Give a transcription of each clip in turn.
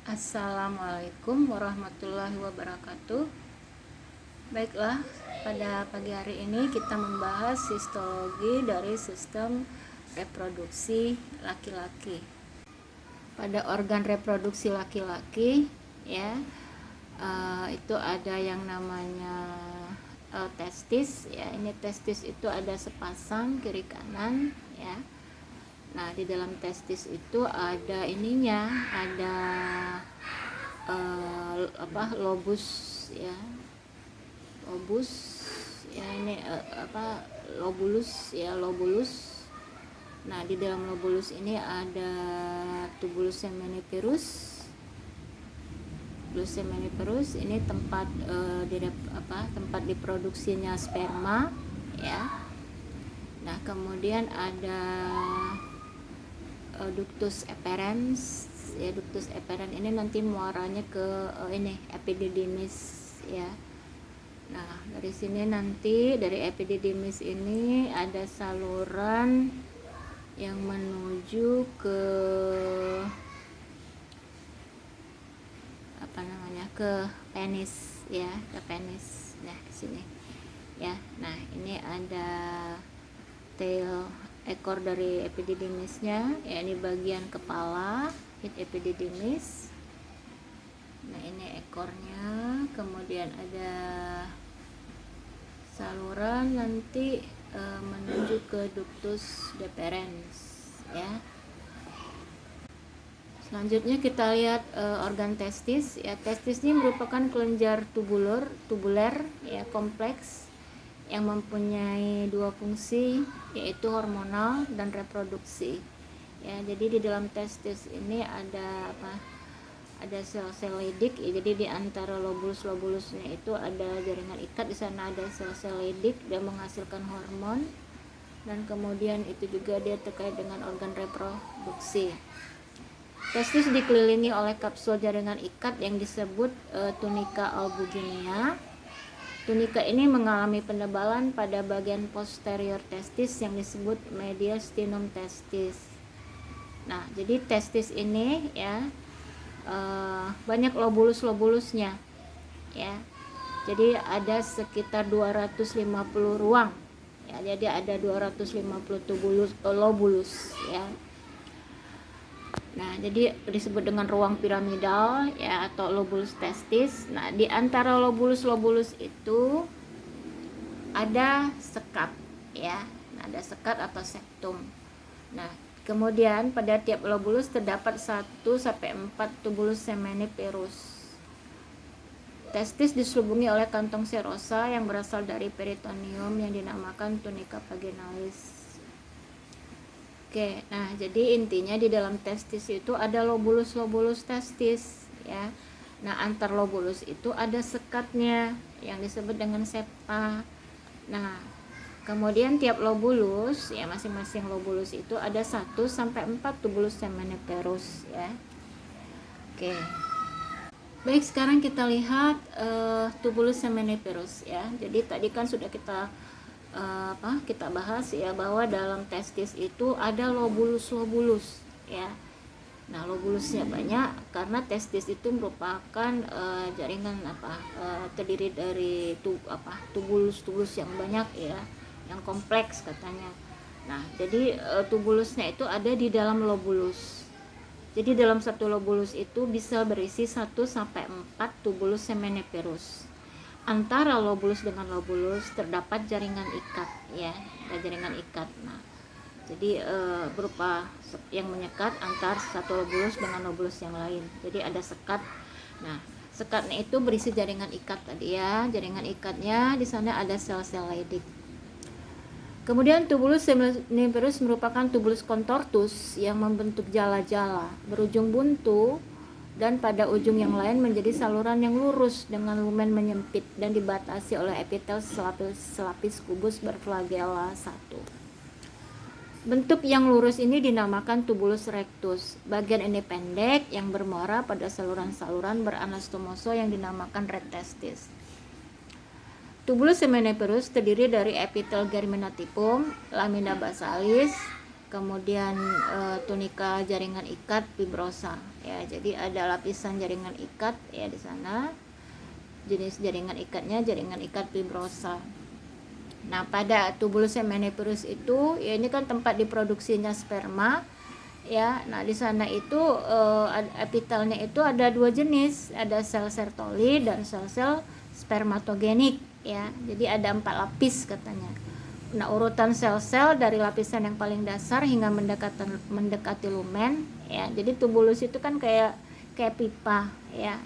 Assalamualaikum warahmatullahi wabarakatuh. Baiklah, pada pagi hari ini kita membahas histologi dari sistem reproduksi laki-laki. Pada organ reproduksi laki-laki, ya, itu ada yang namanya testis. Ya, ini testis itu ada sepasang kiri kanan, ya. Nah, di dalam testis itu ada ininya, ada lobus, ya, lobus, ya, ini lobulus, ya, lobulus. Nah, di dalam lobulus ini ada tubulus seminiferus. Tubulus seminiferus ini tempat tempat diproduksinya sperma, ya. Nah, kemudian ada ductus efferens, ya. Ductus efferens ini nanti muaranya ke epididymis, ya. Nah, dari sini nanti dari epididymis ini ada saluran yang menuju ke ke penis, ya, ke penis. Nah, di sini, ya. Nah, ini ada tail ekor dari epididymisnya, ya, ini bagian kepala, head epididymis. Nah, ini ekornya, kemudian ada saluran nanti menuju ke ductus deferens, ya. Selanjutnya kita lihat organ testis, ya. Testis ini merupakan kelenjar tubuler, ya, kompleks yang mempunyai dua fungsi, yaitu hormonal dan reproduksi, ya. Jadi di dalam testis ini ada ada sel-sel Leydig, ya. Jadi di antara lobulus-lobulusnya itu ada jaringan ikat, di sana ada sel-sel Leydig dan menghasilkan hormon, dan kemudian itu juga dia terkait dengan organ reproduksi. Testis dikelilingi oleh kapsul jaringan ikat yang disebut tunika albuginea. Tunika ini mengalami penebalan pada bagian posterior testis yang disebut mediastinum testis. Nah, jadi testis ini, ya, banyak lobulus-lobulusnya, ya. Jadi ada sekitar 250 ruang, ya. Jadi ada 250 lobulus, ya. Nah, jadi disebut dengan ruang piramidal, ya, atau lobulus testis. Nah, di antara lobulus-lobulus itu ada sekat, ya. Nah, ada sekat atau septum. Nah, kemudian pada tiap lobulus terdapat 1 sampai 4 tubulus seminiferus. Testis diselubungi oleh kantong serosa yang berasal dari peritoneum yang dinamakan tunica vaginalis. Oke, nah, jadi intinya di dalam testis itu ada lobulus-lobulus testis, ya. Nah, antar lobulus itu ada sekatnya yang disebut dengan septa. Nah, kemudian tiap lobulus, ya, masing-masing lobulus itu ada 1 sampai 4 tubulus seminiferus, ya. Oke. Baik, sekarang kita lihat tubulus seminiferus, ya. Jadi tadi kan sudah kita bahas, ya, bahwa dalam testis itu ada lobulus-lobulus, ya. Nah, lobulusnya banyak karena testis itu merupakan jaringan terdiri dari tubulus-tubulus yang banyak, ya, yang kompleks katanya. Nah, jadi tubulusnya itu ada di dalam lobulus. Jadi dalam satu lobulus itu bisa berisi 1 sampai 4 tubulus seminiferus. Antara lobulus dengan lobulus terdapat jaringan ikat, ya, ada jaringan ikat. Nah, jadi berupa yang menyekat antar satu lobulus dengan lobulus yang lain. Jadi ada sekat. Nah, sekatnya itu berisi jaringan ikat tadi, ya. Jaringan ikatnya di sana ada sel-sel Leydig. Kemudian tubulus seminiferus merupakan tubulus contortus yang membentuk jala-jala berujung buntu, dan pada ujung yang lain menjadi saluran yang lurus dengan lumen menyempit dan dibatasi oleh epitel selapis kubus berflagella 1. Bentuk yang lurus ini dinamakan tubulus rectus. Bagian ini pendek yang bermuara pada saluran-saluran beranastomoso yang dinamakan red testis. Tubulus seminiferus terdiri dari epitel germinativum, lamina basalis, kemudian tunika jaringan ikat fibrosa, ya. Jadi ada lapisan jaringan ikat ya di sana. Jenis jaringan ikatnya jaringan ikat fibrosa. Nah, pada tubulus seminiferus itu ya, ini kan tempat diproduksinya sperma ya. Nah, di sana itu epitelnya itu ada dua jenis, ada sel Sertoli dan sel-sel spermatogenik ya. Jadi ada 4 lapis katanya. Nah, urutan sel-sel dari lapisan yang paling dasar hingga mendekati lumen ya. Jadi tubulus itu kan kayak pipa ya.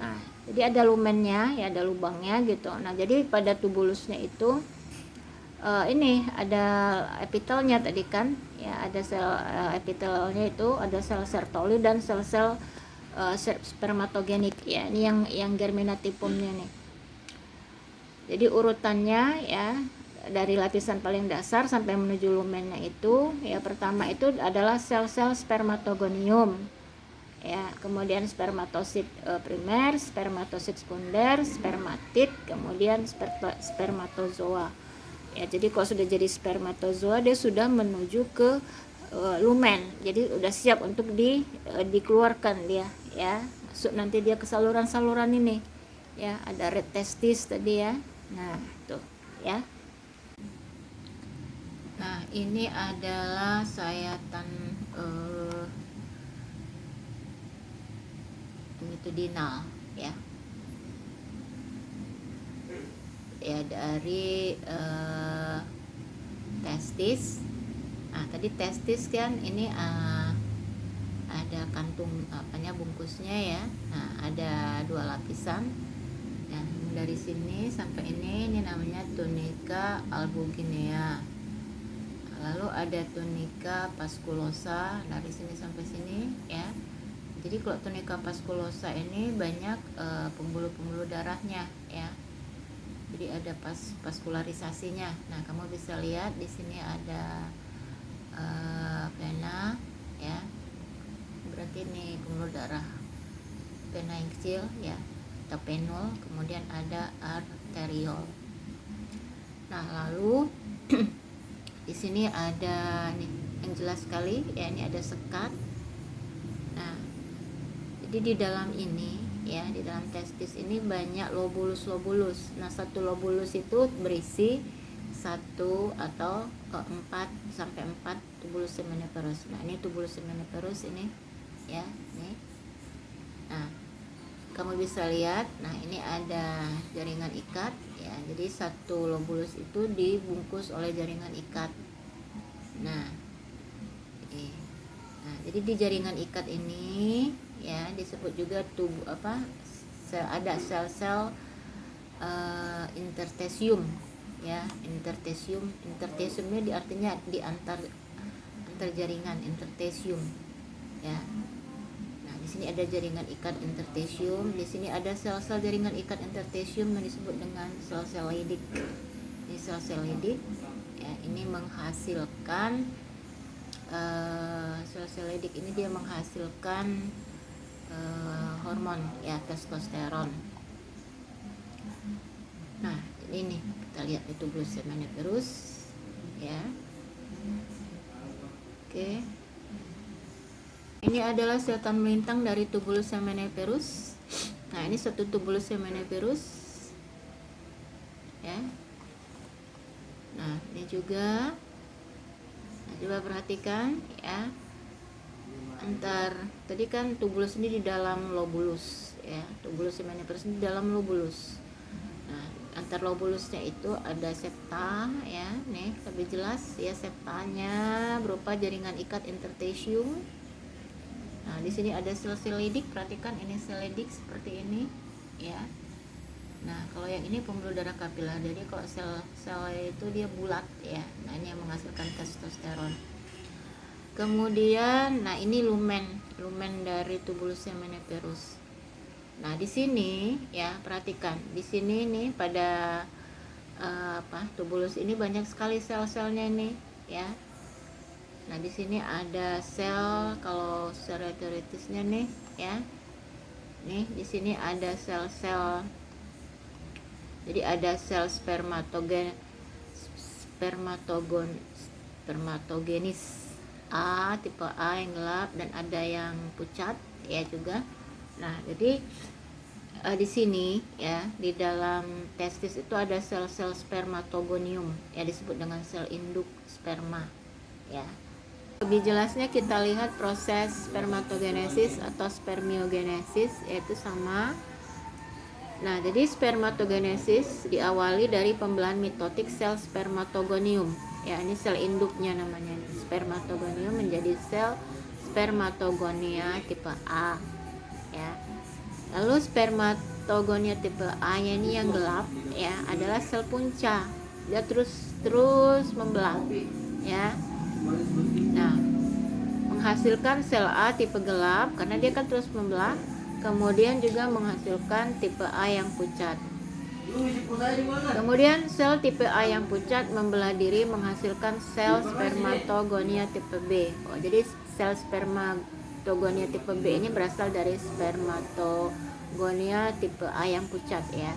Nah, jadi ada lumennya ya, ada lubangnya gitu. Nah, jadi pada tubulusnya itu ini ada epitelnya tadi kan ya, ada sel epitelnya itu ada sel Sertoli dan sel-sel spermatogenik ya. Ini yang germinatipumnya nih. Jadi urutannya ya, dari lapisan paling dasar sampai menuju lumennya itu ya, pertama itu adalah sel-sel spermatogonium ya, kemudian spermatosit primer, spermatosit sekunder, spermatid, kemudian spermatozoa ya. Jadi kalau sudah jadi spermatozoa, dia sudah menuju ke lumen, jadi udah siap untuk dikeluarkan dia ya, masuk nanti dia ke saluran-saluran ini ya. Ada red testis tadi ya. Nah tuh ya. Nah, ini adalah sayatan longitudinal ya. Ya, dari testis. Nah, tadi testis kan ini ada kantung bungkusnya ya. Nah, ada 2 lapisan. Dan dari sini sampai ini namanya tunica albuginea. Lalu ada tunica vasculosa dari sini sampai sini ya. Jadi kalau tunica vasculosa ini banyak pembuluh-pembuluh darahnya ya. Jadi ada vaskularisasinya. Nah, kamu bisa lihat di sini ada vena ya. Berarti ini pembuluh darah vena yang kecil ya, atau penul. Kemudian ada arteriol. Nah, lalu di sini ada nih yang jelas sekali ya, ini ada sekat. Nah, jadi di dalam ini ya, di dalam testis ini banyak lobulus. Nah, satu lobulus itu berisi 1 atau 4 sampai 4 tubulus seminiferus. Nah, ini tubulus seminiferus ini ya, nih. Nah, kamu bisa lihat, nah ini ada jaringan ikat ya. Jadi satu lobulus itu dibungkus oleh jaringan ikat. Nah, jadi di jaringan ikat ini ya disebut juga ada sel-sel interstitium ya. Interstitium ini artinya di antar jaringan, interstitium ya. Nah, di sini ada jaringan ikat interstitium, di sini ada sel-sel jaringan ikat interstitium yang disebut dengan sel-sel Leydig. Ini sel-sel Leydig ya, ini menghasilkan sel-sel Leydig ini dia menghasilkan hormon ya, testosteron. Nah, ini kita lihat itu tubulus seminiferus ya. Oke. Ini adalah setan melintang dari tubulus seminiferus. Nah, ini satu tubulus seminiferus ya. Nah, ini juga. Nah, coba perhatikan ya. Tadi kan tubulus ini di dalam lobulus ya. Tubulus seminiferus ini di dalam lobulus. Nah, antar lobulusnya itu ada septa ya. Nih, lebih jelas ya, septanya berupa jaringan ikat interstitium. Nah, di sini ada sel-sel Leydig. Perhatikan ini sel Leydig seperti ini ya. Nah, kalau yang ini pembuluh darah kapiler. Jadi kalau sel itu dia bulat ya. Nah, ini yang menghasilkan testosteron. Kemudian, nah ini lumen dari tubulus seminiferus. Nah, di sini ya, perhatikan. Di sini nih pada tubulus ini banyak sekali sel-selnya ini ya. Nah, di sini ada sel, kalau seroteritisnya nih ya. Nih, di sini ada sel-sel. Jadi ada sel spermatogenis A, tipe A yang gelap, dan ada yang pucat ya juga. Nah, jadi di sini ya, di dalam testis itu ada sel-sel spermatogonium ya, disebut dengan sel induk sperma ya. Lebih jelasnya kita lihat proses spermatogenesis atau spermiogenesis, yaitu sama. Nah, jadi spermatogenesis diawali dari pembelahan mitotik sel spermatogonium ya, ini sel induknya namanya. Spermatogonium menjadi sel spermatogonia tipe A ya. Lalu spermatogonia tipe A ini yang gelap ya, adalah sel punca. Dia terus membelah ya. Nah, menghasilkan sel A tipe gelap karena dia kan terus membelah. Kemudian juga menghasilkan tipe A yang pucat. Kemudian sel tipe A yang pucat membelah diri menghasilkan sel spermatogonia tipe B. Jadi sel spermatogonia tipe B ini berasal dari spermatogonia tipe A yang pucat ya.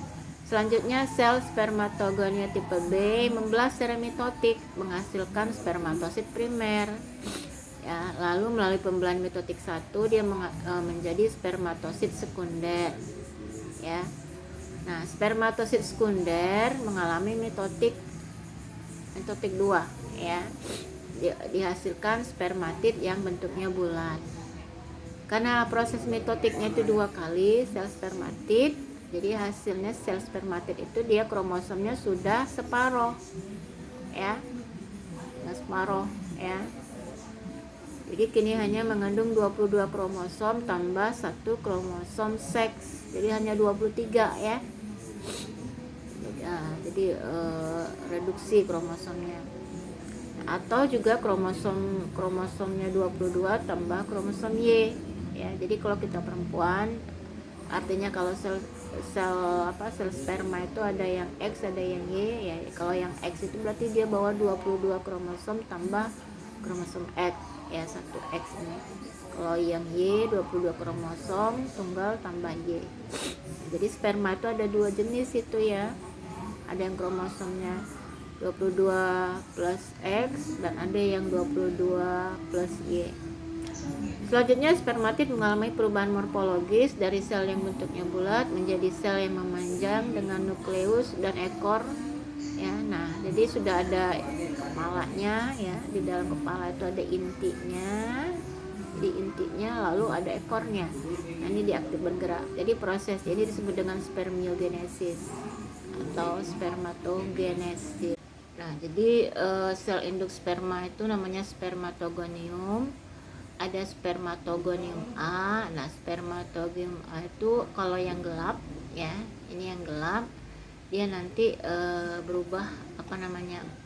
Selanjutnya sel spermatogonia tipe B membelah secara mitotik menghasilkan spermatosit primer ya. Lalu melalui pembelahan mitotik 1 dia menjadi spermatosit sekunder ya. Nah, spermatosit sekunder mengalami mitotik 2 ya. Dihasilkan spermatid yang bentuknya bulat. Karena proses mitotiknya itu 2 kali sel spermatid, jadi hasilnya sel spermatid itu dia kromosomnya sudah separoh ya. Separoh ya. Jadi kini hanya mengandung 22 kromosom tambah 1 kromosom seks. Jadi hanya 23 ya. Jadi reduksi kromosomnya. Atau juga kromosomnya 22 tambah kromosom Y ya. Jadi kalau kita perempuan, artinya kalau sel sperma itu ada yang X ada yang Y ya. Kalau yang X itu berarti dia bawa 22 kromosom tambah kromosom X ya, 1 X ini. Kalau yang Y 22 kromosom tunggal tambah Y. Jadi sperma itu ada 2 jenis itu ya. Ada yang kromosomnya 22 plus X dan ada yang 22 plus Y. Selanjutnya spermatid mengalami perubahan morfologis dari sel yang bentuknya bulat menjadi sel yang memanjang dengan nukleus dan ekor ya. Nah, jadi sudah ada kepalanya ya, di dalam kepala itu ada intinya, di intinya lalu ada ekornya. Nah, ini diaktif bergerak. Jadi proses ini disebut dengan spermiogenesis atau spermatogenesis. Nah, jadi sel induk sperma itu namanya spermatogonium. Ada spermatogonium A. Nah, spermatogonium A itu kalau yang gelap ya, ini yang gelap, dia nanti berubah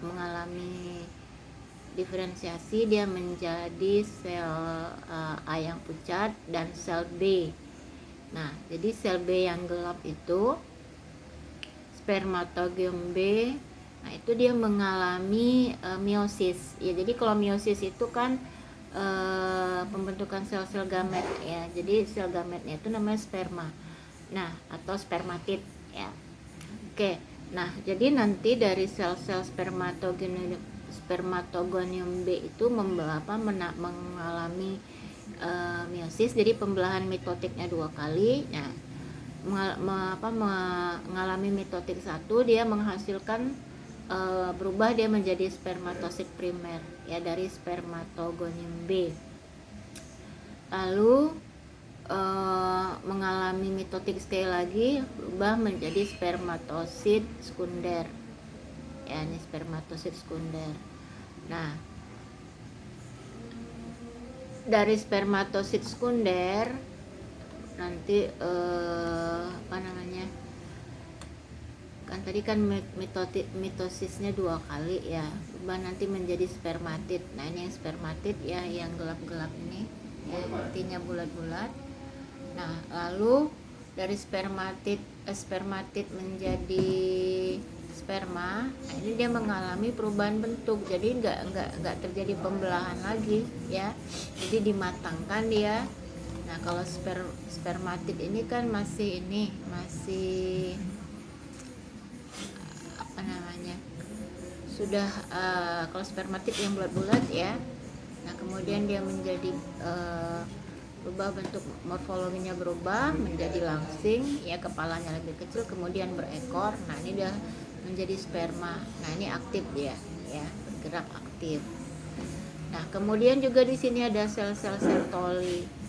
mengalami diferensiasi, dia menjadi sel A yang pucat dan sel B. Nah, jadi sel B yang gelap itu spermatogonium B. Nah, itu dia mengalami meiosis ya. Jadi kalau meiosis itu kan pembentukan sel-sel gamet ya. Jadi sel gametnya itu namanya sperma. Nah, atau spermatid ya. Oke. Nah, jadi nanti dari sel-sel spermatogonium B itu mengalami meiosis. Jadi pembelahan mitotiknya 2 kali. Nah, mengalami mitotik 1, dia menghasilkan berubah, dia menjadi spermatosit primer ya dari spermatogonium B. Lalu mengalami mitotik sekali lagi, berubah menjadi spermatosit sekunder ya, ini spermatosit sekunder. Nah, dari spermatosit sekunder nanti kan tadi kan mitosisnya 2 kali ya, berubah nanti menjadi spermatid. Nah, ini yang spermatid ya, yang gelap-gelap ini ya, intinya bulat-bulat. Nah, lalu dari spermatid menjadi sperma. Nah, ini dia mengalami perubahan bentuk, jadi nggak terjadi pembelahan lagi ya, jadi dimatangkan dia. Nah, kalau spermatid ini kan masih sudah kalau spermatid yang bulat-bulat ya. Nah, kemudian dia menjadi bentuk morfologinya berubah menjadi langsing, ya kepalanya lebih kecil, kemudian berekor. Nah ini udah menjadi sperma. Nah ini aktif dia, ya bergerak aktif. Nah kemudian juga di sini ada sel-sel Sertoli.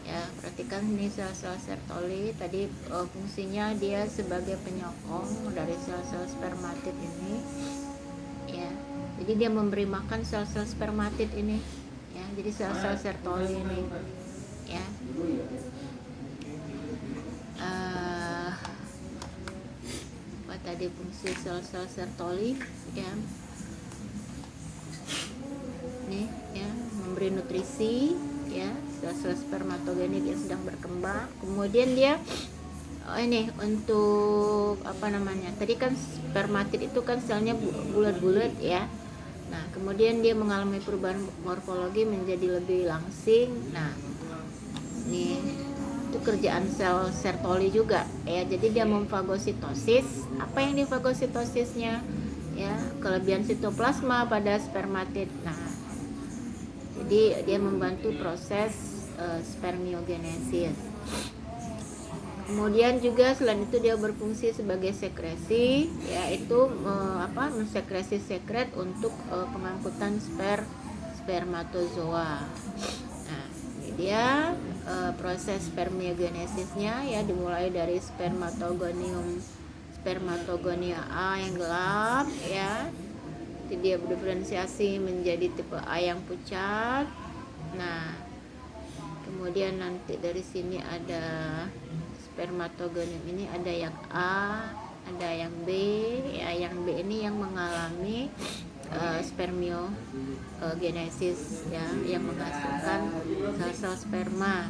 Ya perhatikan ini sel-sel Sertoli tadi, fungsinya dia sebagai penyokong dari sel-sel spermatid ini, ya. Jadi dia memberi makan sel-sel spermatid ini, ya. Jadi sel-sel Sertoli ini, ya. Apa tadi fungsi sel-sel Sertoli, ya? Nih, ya, memberi nutrisi, ya, sel-sel spermatogenik yang sedang berkembang. Kemudian dia ini untuk apa namanya? Tadi kan spermatid itu kan selnya bulat-bulat, ya. Nah, kemudian dia mengalami perubahan morfologi menjadi lebih langsing. Nah, ini itu kerjaan sel Sertoli juga, ya. Jadi dia memfagositosis. Apa yang difagositosisnya? Ya, kelebihan sitoplasma pada spermatid. Nah, jadi dia membantu proses spermiogenesis. Kemudian juga selain itu dia berfungsi sebagai sekresi, yaitu mensekresi sekret untuk pengangkutan spermatozoa. Nah, ini dia proses spermiogenesisnya, ya, dimulai dari spermatogonia A yang gelap, ya. Jadi dia berdiferensiasi menjadi tipe A yang pucat. Nah, kemudian nanti dari sini ada spermatogonium ini, ada yang A, ada yang B, ya. Yang B ini yang mengalami spermiogenesis, ya, yang menghasilkan sel-sel sperma.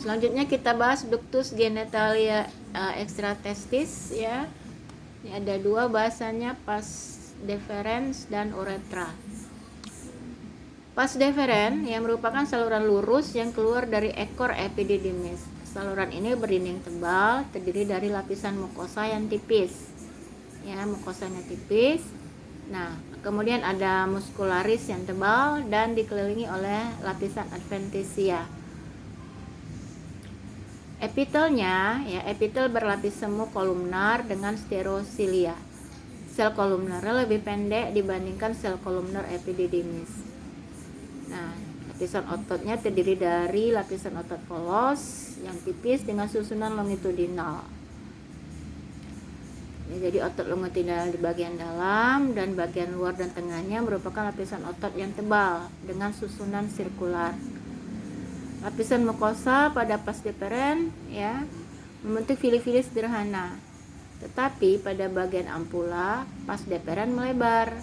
Selanjutnya kita bahas ductus genitalia extratestis, ya. Ini ada dua bahasanya, pars deferens dan uretra. Pars deferens yang merupakan saluran lurus yang keluar dari ekor epididymis. Saluran ini berdinding tebal, terdiri dari lapisan mukosa yang tipis, ya, mukosanya tipis. Nah, kemudian ada muscularis yang tebal dan dikelilingi oleh lapisan adventitia. Epitelnya, ya, epitel berlapis semu kolumnar dengan sterosilia. Sel kolumnernya lebih pendek dibandingkan sel kolumner epididymis. Nah, lapisan ototnya terdiri dari lapisan otot polos yang tipis dengan susunan longitudinal. Ya, jadi otot longitudinal di bagian dalam dan bagian luar dan tengahnya merupakan lapisan otot yang tebal dengan susunan sirkular. Lapisan mukosa pada pars deferens, ya, membentuk fili-fili sederhana. Tetapi pada bagian ampula, pars deferens melebar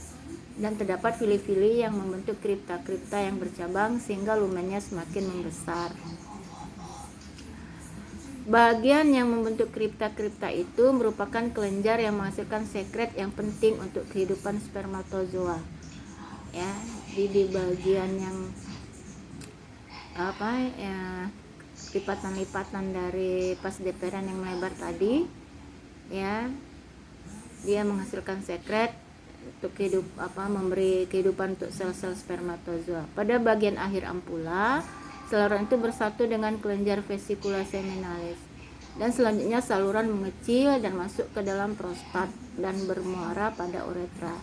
dan terdapat fili-fili yang membentuk kripta-kripta yang bercabang sehingga lumennya semakin membesar. Bagian yang membentuk kripta-kripta itu merupakan kelenjar yang menghasilkan sekret yang penting untuk kehidupan spermatozoa. Ya, di bagian yang lipatan-lipatan dari pars deferens yang melebar tadi, ya, dia menghasilkan sekret untuk memberi kehidupan untuk sel-sel spermatozoa. Pada bagian akhir ampula, saluran itu bersatu dengan kelenjar vesicula seminalis, dan selanjutnya saluran mengecil dan masuk ke dalam prostat dan bermuara pada uretra.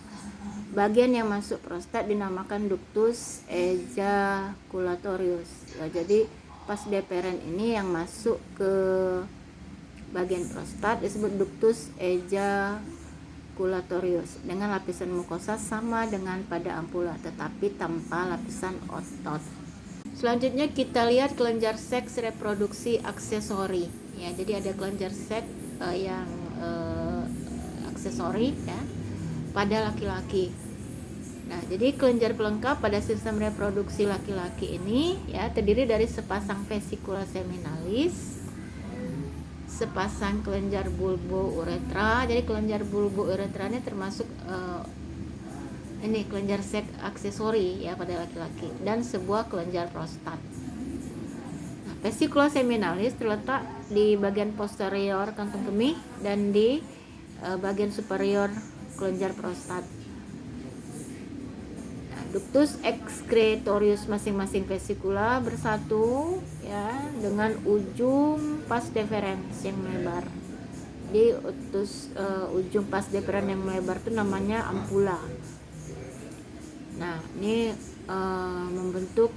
Bagian yang masuk prostat dinamakan ductus ejaculatorius. Ya, jadi pars deferens ini yang masuk ke bagian prostat disebut ductus ejaculatorius dengan lapisan mukosa sama dengan pada ampula tetapi tanpa lapisan otot. Selanjutnya kita lihat kelenjar seks reproduksi aksesori. Ya, jadi ada kelenjar seks yang aksesori, ya, pada laki-laki. Nah, jadi kelenjar pelengkap pada sistem reproduksi laki-laki ini, ya, terdiri dari sepasang vesicula seminalis, sepasang kelenjar bulbo uretra. Jadi kelenjar bulbo uretra ini termasuk ini kelenjar seks aksesori, ya, pada laki-laki, dan sebuah kelenjar prostat. Nah, vesicula seminalis terletak di bagian posterior kantung kemih dan di bagian superior kelenjar prostat. Nah, ductus excretorius masing-masing vesikula bersatu ya dengan ujung pars deferens yang melebar. Di ujung pars deferens yang melebar itu namanya ampula. Nah, ini membentuk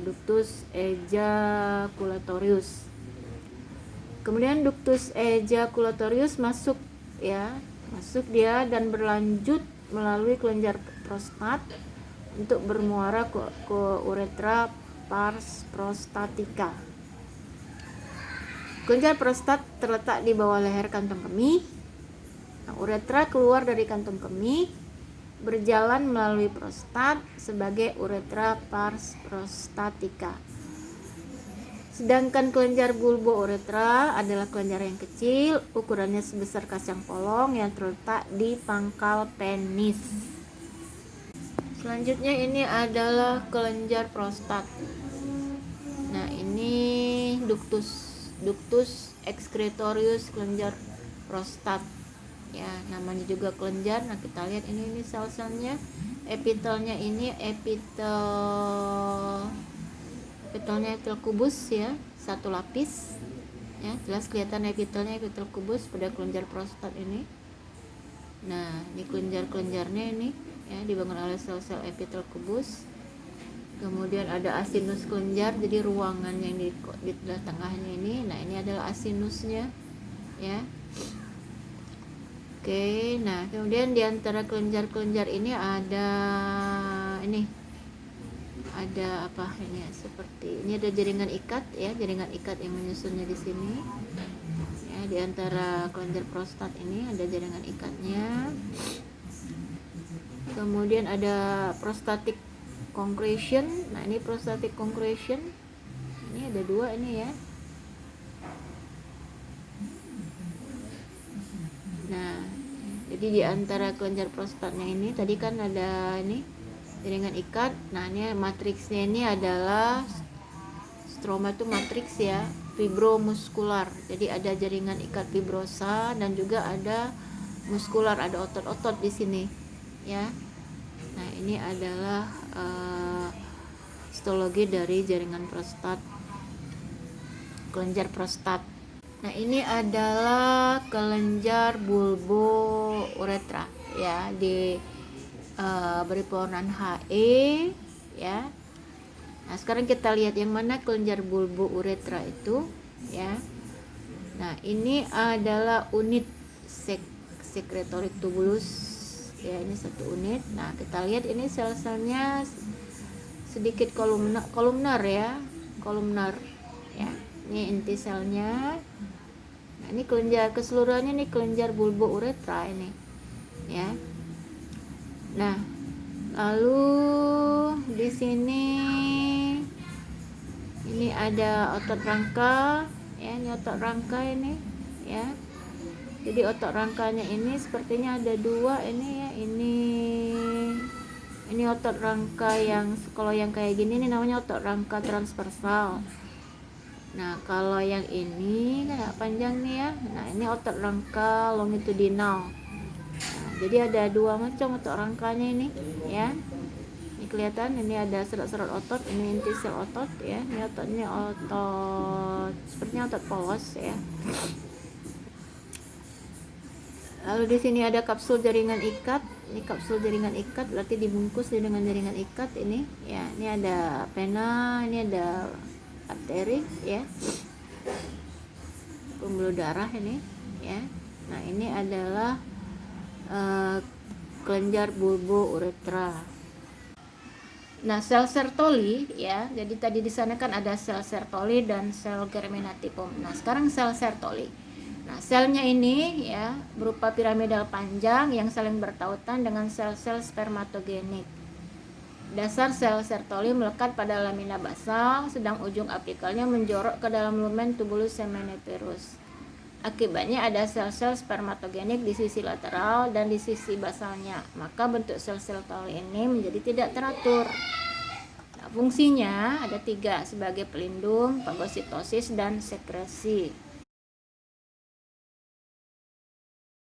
ductus ejaculatorius. Kemudian ductus ejaculatorius masuk dia dan berlanjut melalui kelenjar prostat untuk bermuara ke uretra pars prostatica. Kelenjar prostat terletak di bawah leher kantong kemih. Nah, uretra keluar dari kantong kemih, berjalan melalui prostat sebagai uretra pars prostatica. Sedangkan kelenjar bulbo-uretra adalah kelenjar yang kecil, ukurannya sebesar kacang polong yang terletak di pangkal penis. Selanjutnya ini adalah kelenjar prostat. Nah, ini ductus excretorius kelenjar prostat. Ya, namanya juga kelenjar. Nah, kita lihat ini sel-selnya. Epitelnya ini epitelnya epitel kubus ya, satu lapis ya, jelas kelihatan epitelnya epitel kubus pada kelenjar prostat ini. Nah, ini kelenjarnya ini ya, dibangun oleh sel-sel epitel kubus. Kemudian ada asinus kelenjar, jadi ruangan yang di tengahnya ini. Nah, ini adalah asinusnya ya. Oke, nah kemudian di antara kelenjar-kelenjar ini ada apa ini ya, seperti ini ada jaringan ikat ya, jaringan ikat yang menyusunnya di sini ya. Di antara kelenjar prostat ini ada jaringan ikatnya. Kemudian ada prostatic concretion. Nah, ini prostatic concretion ini ada dua ini ya. Nah, jadi di antara kelenjar prostatnya ini tadi kan ada ini jaringan ikat. Nah, ini matriksnya ini adalah stroma itu matriks ya, fibromuskular. Jadi ada jaringan ikat fibrosa dan juga ada muskular, ada otot-otot di sini ya. Nah, ini adalah histologi dari jaringan prostat, kelenjar prostat. Nah, ini adalah kelenjar bulbo-uretra ya, beri pewarnaan HE ya. Nah, sekarang kita lihat yang mana kelenjar bulbo-uretra itu ya. Nah, ini adalah unit secretory tubulus ya, ini satu unit. Nah, kita lihat ini sel-selnya sedikit kolumnar ya, kolumnar ya. Ini inti selnya. Nah, ini kelenjar keseluruhannya, ini kelenjar bulbo-uretra ini ya. Nah, lalu di sini ini ada otot rangka ya, ini otot rangka ini ya. Jadi otot rangkanya ini sepertinya ada dua ini ya. Ini otot rangka yang kalau yang kayak gini ini namanya otot rangka transversal. Nah, kalau yang ini kan panjang nih ya. Nah, ini otot rangka longitudinal. Nah, jadi ada dua macam otot rangkanya ini ya. Ini kelihatan, ini ada serat-serat otot, ini inti sel otot ya. Ini ototnya otot sepertinya otot polos ya. Lalu di sini ada kapsul jaringan ikat. Ini kapsul jaringan ikat berarti dibungkus dengan jaringan ikat ini ya. Ini ada vena, ini ada arteri ya, pembuluh darah ini ya. Nah, ini adalah kelenjar bulbo-uretra. Nah, sel Sertoli ya. Jadi tadi di sana kan ada sel Sertoli dan sel germinativum. Nah, sekarang sel Sertoli. Nah, selnya ini ya berupa piramidal panjang yang saling bertautan dengan sel-sel spermatogenik. Dasar sel Sertoli melekat pada lamina basal, sedang ujung apikalnya menjorok ke dalam lumen tubulus seminiferus. Akibatnya ada sel-sel spermatogenik di sisi lateral dan di sisi basalnya. Maka bentuk sel Sertoli ini menjadi tidak teratur. Nah, fungsinya ada 3 sebagai pelindung, fagositosis, dan sekresi.